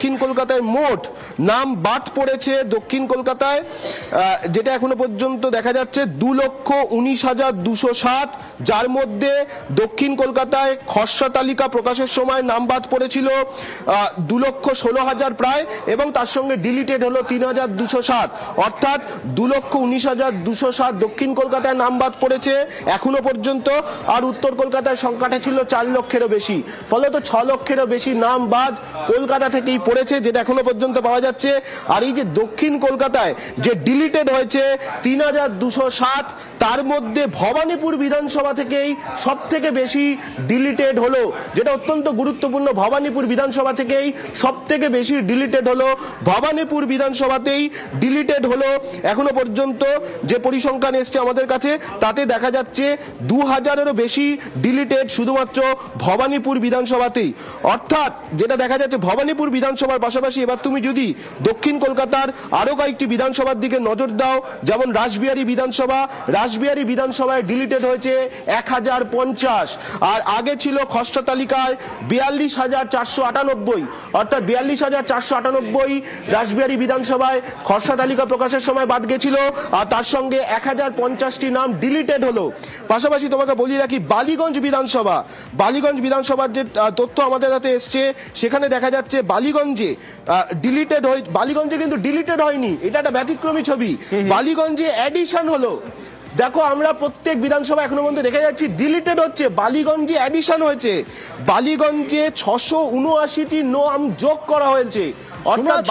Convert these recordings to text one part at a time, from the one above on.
দক্ষিণ কলকাতায় মোট নাম বাদ পড়েছে দক্ষিণ কলকাতায় যেটা এখনো পর্যন্ত দেখা যাচ্ছে 2,19,207, যার মধ্যে দক্ষিণ কলকাতায় খসড়া তালিকা প্রকাশের সময় নাম বাদ পড়েছিল 2,16,000 প্রায়, এবং তার সঙ্গে ডিলিটেড হলো 3,207, অর্থাৎ 2,19,207 দক্ষিণ কলকাতায় নাম বাদ পড়েছে এখনো পর্যন্ত। আর উত্তর কলকাতায় সংখ্যাটা ছিল 4 লক্ষেরও বেশি, ফলত 6 লক্ষেরও বেশি নাম বাদ কলকাতা থেকেই পড়েছে, যেটা এখনো পর্যন্ত পাওয়া যাচ্ছে। আর এই যে দক্ষিণ কলকাতায় যে ডিলিটেড হয়েছে 3,207, তার মধ্যে ভবানীপুর বিধানসভা থেকেই সব থেকে বেশি ডিলিটেড হলো, যেটা অত্যন্ত গুরুত্বপূর্ণ। ভবানীপুর বিধানসভা থেকেই সব থেকে বেশি ডিলিটেড হলো, ভবানীপুর বিধানসভাতেই ডিলিটেড হলো এখনো পর্যন্ত যে পরিসংখ্যান এসছে আমাদের কাছে, তাতে দেখা যাচ্ছে 2,000-এরও বেশি ডিলিটেড শুধুমাত্র ভবানীপুর বিধানসভাতেই। অর্থাৎ যেটা দেখা যাচ্ছে ভবানীপুর বিধানসভার পাশাপাশি এবার তুমি যদি দক্ষিণ কলকাতার আরো কয়েকটি বিধানসভার দিকে নজর দাও, যেমন রাসবিহারী বিধানসভা, রাসবিহারী বিধানসভায় ডিলিটেড হয়েছে 1,050, আর আগে ছিল খসড়া তালিকায় 42,498, অর্থাৎ 42,498 রাসবিহারী বিধানসভায় খসড়া তালিকা প্রকাশের সময় বাদ গেছিল, আর তার সঙ্গে 1,050টি নাম ডিলিটেড হলো। পাশাপাশি তোমাকে বলি রাখি বালিগঞ্জ বিধানসভার যে তথ্য আমাদের হাতে এসছে, সেখানে দেখা যাচ্ছে বালিগঞ্জে ডিলিটেড হয়ে, বালিগঞ্জে কিন্তু ডিলিটেড হয়নি, এটা একটা ব্যতিক্রমী ছবি, বালিগঞ্জে অ্যাডিশন হলো। দেখো আমরা প্রত্যেক বিধানসভা এখনো পর্যন্ত দেখে যাচ্ছি ডিলিটেড হচ্ছে, বালিগঞ্জে অ্যাডিশন হয়েছে, বালিগঞ্জে 679টি নাম যোগ করা হয়েছে, অর্থাৎ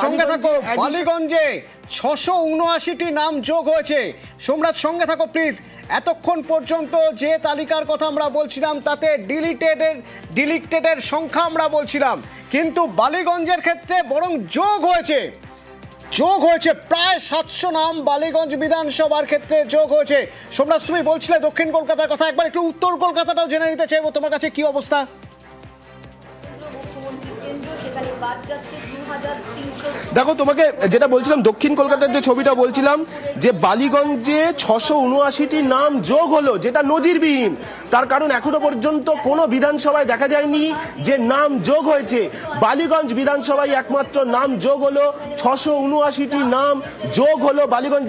বালিগঞ্জে 679টি নাম যোগ হয়েছে। সোমরাজ সঙ্গে থাকো প্লিজ। এতক্ষণ পর্যন্ত যে তালিকার কথা আমরা বলছিলাম তাতে ডিলিটেডের সংখ্যা আমরা বলছিলাম, কিন্তু বালিগঞ্জের ক্ষেত্রে বরং যোগ হয়েছে প্রায় 700 নাম বালিগঞ্জ বিধানসভার ক্ষেত্রে যোগ হয়েছে। সোমরাজ তুমি বলছিলে দক্ষিণ কলকাতার কথা, একবার একটু উত্তর কলকাতাটাও জেনে নিতে চাইবো, তোমার কাছে কি অবস্থা? দেখো তোমাকে যেটা বলছিলাম দক্ষিণ কলকাতার যে ছবিটা বলছিলাম, যে বালিগঞ্জে 679টি নাম যোগ হলো, যেটা নজিরবিহীন। তার কারণ এখনো পর্যন্ত কোনো বিধানসভায় দেখা যায়নি যে নাম যোগ হয়েছে, বালিগঞ্জ বিধানসভায় একমাত্র নাম যোগ হলো, 679টি নাম যোগ হলো বালিগঞ্জ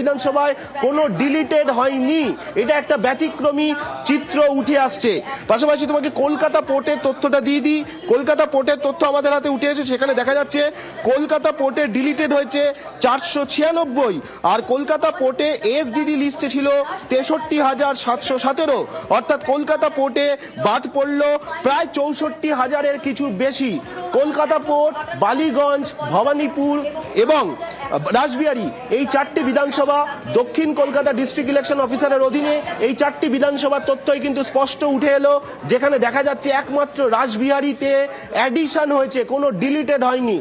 বিধানসভায় কোনো ডিলিটেড হয়নি, এটা একটা ব্যতিক্রমী চিত্র উঠে আসছে। পাশাপাশি তোমাকে কলকাতা পোর্টের তথ্যটা দিয়ে দিই, কলকাতা পোর্টের তথ্য আমাদের হাতে উঠে এসেছে, সেখানে দেখা যাচ্ছে কলকাতা পোর্টে ডিলিটেড হয়েছে 496, আর কলকাতা পোর্টে এসডিডি লিস্টে ছিল 63,717, অর্থাৎ কলকাতা পোর্টে বাদ পড়লো প্রায় 64,000-এর কিছু বেশি। কলকাতা পোর্ট, বালিগঞ্জ, ভবানীপুর এবং রাসবিহারী, এই 4টি বিধানসভা দক্ষিণ কলকাতা ডিস্ট্রিক্ট ইলেকশন অফিসারের অধীনে। এই 4টি বিধানসভার তথ্যই কিন্তু স্পষ্ট উঠে এলো, যেখানে দেখা যাচ্ছে একমাত্র রাসবিহারীতে অ্যাডিশন হয়েছে, কোনো ডিলিটেড হয়নি।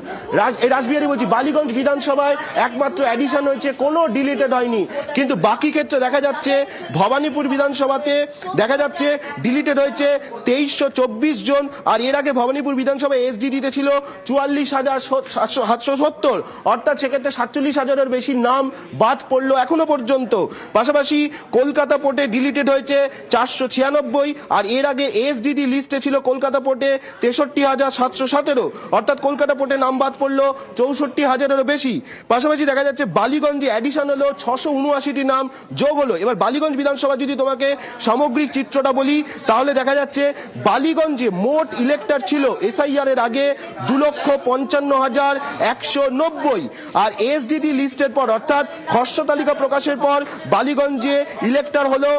রাসবিহারী বলছি, বালিগঞ্জ বিধানসভায় একমাত্র অ্যাডিশন হয়েছে, কোনো ডিলিটেড হয়নি। কিন্তু বাকি ক্ষেত্রে দেখা যাচ্ছে ভবানীপুর বিধানসভাতে দেখা যাচ্ছে ডিলিটেড হয়েছে 2,324 জন, আর এর আগে ভবানীপুর বিধানসভায় এসডিডিতে ছিল 44,770, অর্থাৎ সেক্ষেত্রে 47,000-এর বেশি নাম বাদ পড়লো এখনো পর্যন্ত। পাশাপাশি কলকাতা পোর্টে ডিলিটেড হয়েছে 496, আর এর আগে এসডিডি লিস্টে ছিল কলকাতা পোর্টে 63,717, অর্থাৎ কলকাতা পোর্টে নাম বাদ পড়লো 64,000-এরও বেশি। পাশাপাশি দেখা যাচ্ছে বালিগঞ্জে অ্যাডিশন হলো, 679টি নাম যোগ হলো। এবার বালিগঞ্জ বিধানসভা যদি তোমাকে সামগ্রিক চিত্রটা বলি, তাহলে দেখা যাচ্ছে বালিগঞ্জে মোট ইলেক্টর ছিল এসআইআর এর আগে 2,55,190, আর এসডিডি লিস্টের পর অর্থাৎ খসড়া তালিকা প্রকাশের পর বালিগঞ্জে ইলেক্টর হলো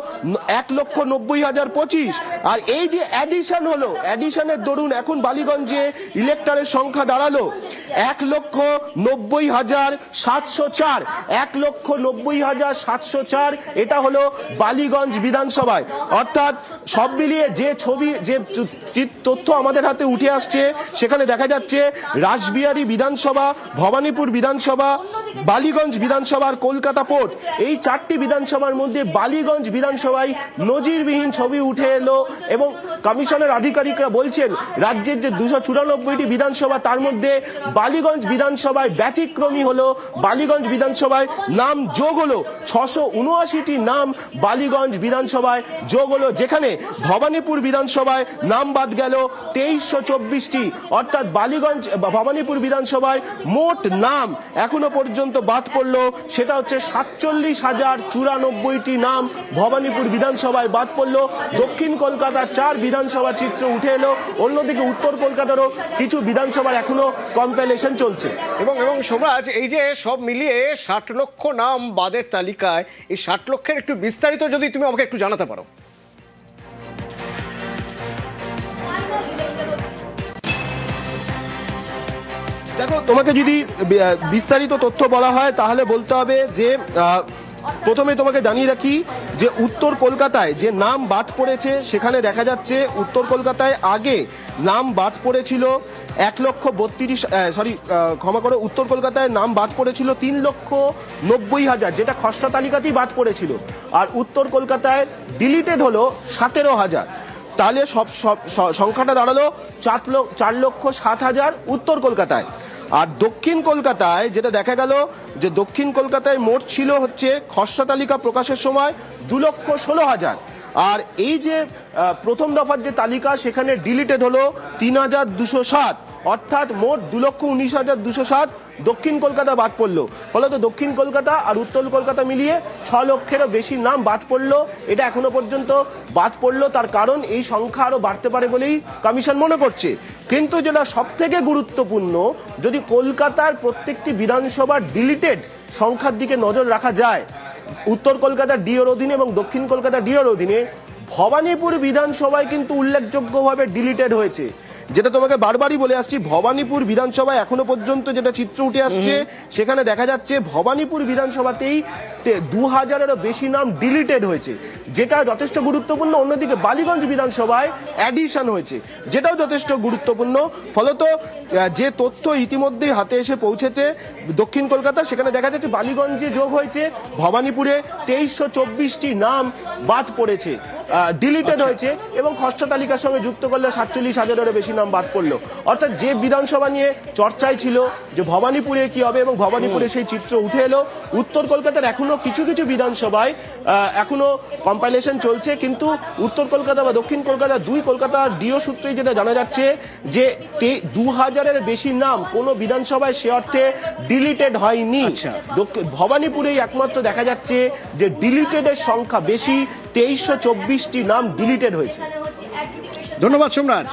1,90,025, আর এই যে অ্যাডিশন হলো, অ্যাডিশনের দরুন এখন বালিগঞ্জে ইলেক্টরের সংখ্যা দাঁড়ালো 1,90,704, 1,90,704, এটা হলো বালিগঞ্জ বিধানসভায়। অর্থাৎ সব মিলিয়ে যে ছবি, যে তথ্য আমাদের হাতে উঠে আসছে, সেখানে দেখা যাচ্ছে রাসবিহারী বিধানসভা, ভবানীপুর বিধানসভা, বালিগঞ্জ বিধানসভা আর কলকাতা পোর্ট, এই 4টি বিধানসভার মধ্যে বালিগঞ্জ বিধানসভায় নজিরবিহীন ছবি উঠে এলো। এবং কমিশনের আধিকারিকরা বলছেন রাজ্যের যে 294টি বিধানসভা, তার মধ্যে বালিগঞ্জ বিধানসভায় ব্যতিক্রমী হলো, বালিগঞ্জ বিধানসভায় নাম যোগ হলো 679টি নাম বালিগঞ্জ বিধানসভায় যোগ হলো, যেখানে ভবানীপুর বিধানসভায় নাম বাদ গেল 2324টি। অর্থাৎ বালিগঞ্জ ভবানীপুর বিধানসভায় মোট নাম এখনো পর্যন্ত বাদ পড়লো সেটা হচ্ছে 47,094টি নাম ভবানীপুর বিধানসভায় বাদ পড়লো। দক্ষিণ কলকাতার 4 বিধানসভার চিত্র উঠে এলো, অন্যদিকে উত্তর কলকাতারও কিছু বিধানসভার এখনো কম্পাইলেশন চলছে। এবং সোমরাজ, এই যে সব মিলিয়ে 60 লক্ষ নাম বাদের তালিকায়, এই 60 লক্ষের একটু বিস্তারিত যদি তুমি আমাকে একটু জানাতে পারো। দেখো, তোমাকে যদি বিস্তারিত তথ্য বলা হয় তাহলে বলতে হবে যে প্রথমে তোমাকে জানিয়ে রাখি যে উত্তর কলকাতায় যে নাম বাদ পড়েছে সেখানে দেখা যাচ্ছে উত্তর কলকাতায় আগে নাম বাদ পড়েছিল 1,32,000 উত্তর কলকাতায় নাম বাদ পড়েছিল 3,90,000, যেটা খসড়া তালিকাতেই বাদ পড়েছিল। আর উত্তর কলকাতায় ডিলিটেড হলো 17,000। তাহলে সব সংখ্যাটা দাঁড়ালো 4,07,000 উত্তর কলকাতায়। আর দক্ষিণ কলকাতায় যেটা দেখা গেল যে দক্ষিণ কলকাতায় মোট ছিল হচ্ছে খসড়া তালিকা প্রকাশের সময় 2,16,000। আর এই যে প্রথম দফার যে তালিকা সেখানে ডিলিটেড হলো 3,207, অর্থাৎ মোট 2,19,207 দক্ষিণ কলকাতা বাদ পড়লো। ফলত দক্ষিণ কলকাতা আর উত্তর কলকাতা মিলিয়ে 6 লক্ষেরও বেশি নাম বাদ পড়লো। এটা এখনো পর্যন্ত বাদ পড়লো, তার কারণ এই সংখ্যা আরো বাড়তে পারে বলেই কমিশন মনে করছে। কিন্তু যেটা সব থেকে গুরুত্বপূর্ণ, যদি কলকাতার প্রত্যেকটি বিধানসভার ডিলিটেড সংখ্যার দিকে নজর রাখা যায়, উত্তর কলকাতা ডিওর অধীনে এবং দক্ষিণ কলকাতা ডিওর অধীনে ভবানীপুর বিধানসভায় কিন্তু উল্লেখযোগ্যভাবে ডিলিটেড হয়েছে। যেটা তোমাকে বারবারই বলে আসছি, ভবানীপুর বিধানসভায় এখনো পর্যন্ত যেটা চিত্র উঠে আসছে সেখানে দেখা যাচ্ছে ভবানীপুর বিধানসভাতেই 2,000-এরও বেশি নাম ডিলিটেড হয়েছে, যেটা যথেষ্ট গুরুত্বপূর্ণ। অন্যদিকে বালিগঞ্জ বিধানসভায় অ্যাডিশন হয়েছে, যেটাও যথেষ্ট গুরুত্বপূর্ণ। ফলত যে তথ্য ইতিমধ্যেই হাতে এসে পৌঁছেছে দক্ষিণ কলকাতা, সেখানে দেখা যাচ্ছে বালিগঞ্জে যোগ হয়েছে, ভবানীপুরে 2324টি নাম বাদ পড়েছে, ডিলিটেড হয়েছে, এবং খসড়া তালিকার সঙ্গে যুক্ত করলে 47,000-এরও বেশি নাম বাদ পড়লো। অর্থাৎ যে বিধানসভা নিয়ে চর্চায় ছিল যে ভবানীপুরে কি হবে, এবং ভবানীপুরে সেই চিত্র উঠে এলো। উত্তর কলকাতার এখনো কিছু কিছু বিধানসভায় এখনো কম্পাইলেশন চলছে, কিন্তু উত্তর কলকাতা বা দক্ষিণ কলকাতা, দুই কলকাতা ডিও সূত্রে যেটা জানা যাচ্ছে যে 2,000-এর বেশি নাম কোনো বিধানসভায় সে অর্থে ডিলিটেড হয়নি। ভবানীপুরেই একমাত্র দেখা যাচ্ছে যে ডিলিটেডের সংখ্যা বেশি, 2324টি নাম ডিলিটেড হয়েছে। ধন্যবাদ সোমরাজ।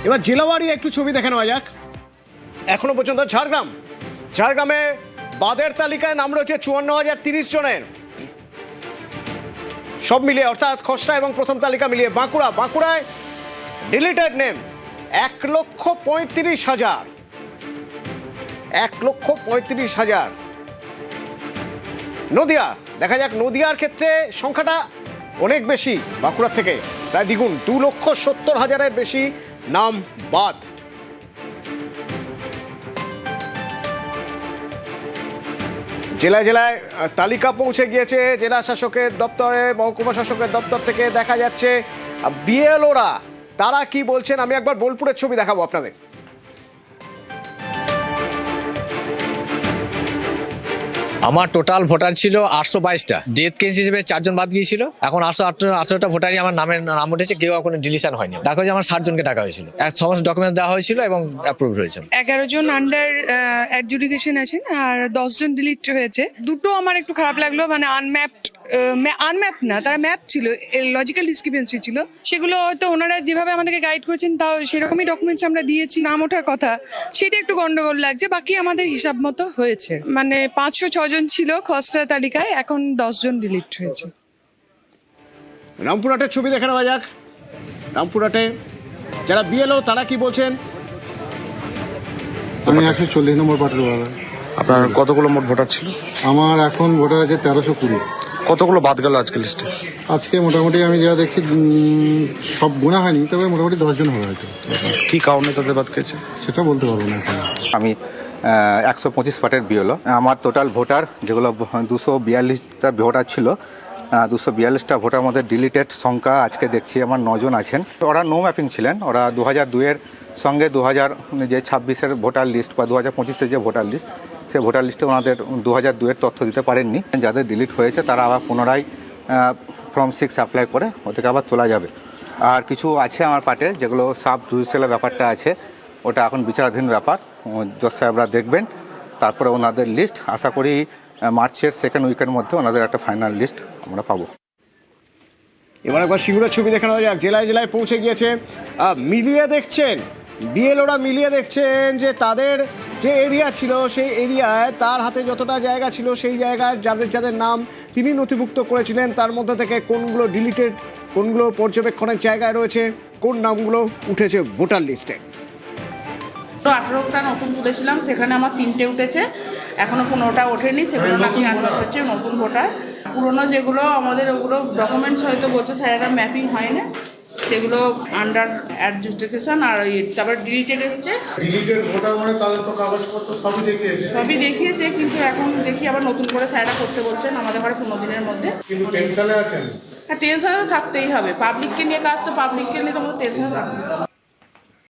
এবার জেলাওয়ারি একটু ছবি দেখে নেওয়া যাক। এখনো পর্যন্ত ঝাড়গ্রামে বাদের তালিকায় নাম রয়েছে 54,030 জনের, সব মিলিয়ে, অর্থাৎ খসড়া এবং প্রথম তালিকা মিলিয়ে। বাঁকুড়ায় ডিলিটেড নেম 1,35,000, 1,35,000। নদিয়া, দেখা যাক নদিয়ার ক্ষেত্রে সংখ্যাটা অনেক বেশি, বাঁকুড়ার থেকে প্রায় দ্বিগুণ, 2,70,000-এর বেশি নাম বাদ। জেলায় জেলায় তালিকা পৌঁছে গিয়েছে জেলা শাসকের দপ্তরে, মহকুমা শাসকের দপ্তর থেকে। দেখা যাচ্ছে বিএলওরা তারা কি বলছেন, আমি একবার বোলপুরের ছবি দেখাবো আপনাদের। আমার টোটাল ভোটার ছিল 822টা, ডেথ কেস হিসেবে 4 জন বাদ গিয়েছিল। এখন 818টা ভোটারই আমার নাম উঠেছে, কেউ কোনো ডিলিশন হয়নি। ডাকা হয়েছে আমার 60 জনকে ডাকা হয়েছিল, সমস্ত ডকুমেন্ট দেওয়া হয়েছিল এবং অ্যাপ্রুভ হয়েছে। 11 জন আন্ডার অ্যাডজুডিকেশন আছেন আর 10 জন ডিলিট হয়েছে। দুটো আমার একটু খারাপ লাগলো, মানে আনম্যাপ না, তারা ম্যাপ ছিল, লজিক্যাল ডিসক্রিপেন্সি ছিল, সেগুলো হয়তো ওনারা যেভাবে আমাদেরকে গাইড করেছেন তাও সেরকমই ডকুমেন্টস আমরা দিয়েছি, নাম ওঠার কথা, সেটা একটু গন্ডগোল লাগছে। বাকি আমাদের হিসাব মতো হয়েছে, মানে 506 জন ছিল খসড়া তালিকায়, এখন 10 জন ডিলিট হয়েছে। রামপুরহাটের ছবি দেখে নেওয়া যাক। রামপুরহাটে যারা বিএলও তারা কি বলছেন। আমি 140 নম্বর পার্টির বাবা। আপনার কতগুলো মোট ভোটার ছিল? আমার এখন ভোটার আছে 1320। কতগুলো বাদ গেল আজকে লিস্টে? আজকে মোটামুটি আমি যা দেখছি সব গোনা হয়নি, তবে মোটামুটি 10 জন হবে হয়তো। কি কারণে তাদের বাদ গেছে সেটা বলতে পারবো না এখন। আমি 125 পার্টের বিএলও। আমার টোটাল ভোটার যেগুলো 242টা ভোটার ছিল, 242টা ভোটার মধ্যে ডিলিটেড সংখ্যা আজকে দেখছি আমার 9 জন আছেন। ওরা নো ম্যাপিং ছিলেন, ওরা 2002-এর সঙ্গে 2000 যে 26-এর ভোটার লিস্ট বা 2025-এর যে ভোটার লিস্ট, সে ভোটার লিস্টে ওনাদের 2002-এর তথ্য দিতে পারেননি। যাদের ডিলিট হয়েছে তারা আবার পুনরায় ফর্ম 6 অ্যাপ্লাই করে ওদেরকে আবার তোলা যাবে। আর কিছু আছে আমার পার্টে যেগুলো সাব জুডিশিয়ালের ব্যাপারটা আছে, ওটা এখন বিচারাধীন ব্যাপার। জজ সাহেবরা দেখবেন, তারপরে ওনাদের লিস্ট আশা করি মার্চের সেকেন্ড উইকের মধ্যে ওনাদের একটা ফাইনাল লিস্ট আমরা পাবো। এবার একবার সিঙ্গুরের ছবি দেখানো যাক। জেলায় জেলায় পৌঁছে গিয়েছে, মিলিয়ে দেখছেন, বিএলওরা মিলিয়ে দেখছেন যে তাদের যে এরিয়া ছিল সেই এরিয়ায় তার হাতে যতটা জায়গা ছিল সেই জায়গায় যাদের যাদের নাম তিনি নথিভুক্ত করেছিলেন তার মধ্যে থেকে কোনগুলো ডিলিটেড, কোনগুলো পর্যবেক্ষণের জায়গায় রয়েছে, কোন নামগুলো উঠেছে ভোটার লিস্টে। তো 18টা নতুন তুলেছিলাম, সেখানে আমার 3টে উঠেছে, এখনো 15টা ওঠেনি, সেগুলো নাকি আনলক হচ্ছে নতুন ভোটার। পুরোনো যেগুলো আমাদের ওগুলো ডকুমেন্টস হয়তো বলছে স্যার এটা ম্যাপিং হয় না, সেগুলো আন্ডার অ্যাডজুস্টিকেশন। আর তারপর ডিলিটেড এসছে, সবই দেখিয়েছে, কিন্তু এখন দেখি আবার নতুন করে স্যাররা করতে বলছেন আমাদের ঘরে 15 দিনের মধ্যে। হ্যাঁ, টেনশনে থাকতেই হবে, পাবলিককে নিয়ে কাজ, তো পাবলিককে নিয়ে তো আমাদের টেনশনে থাকবে।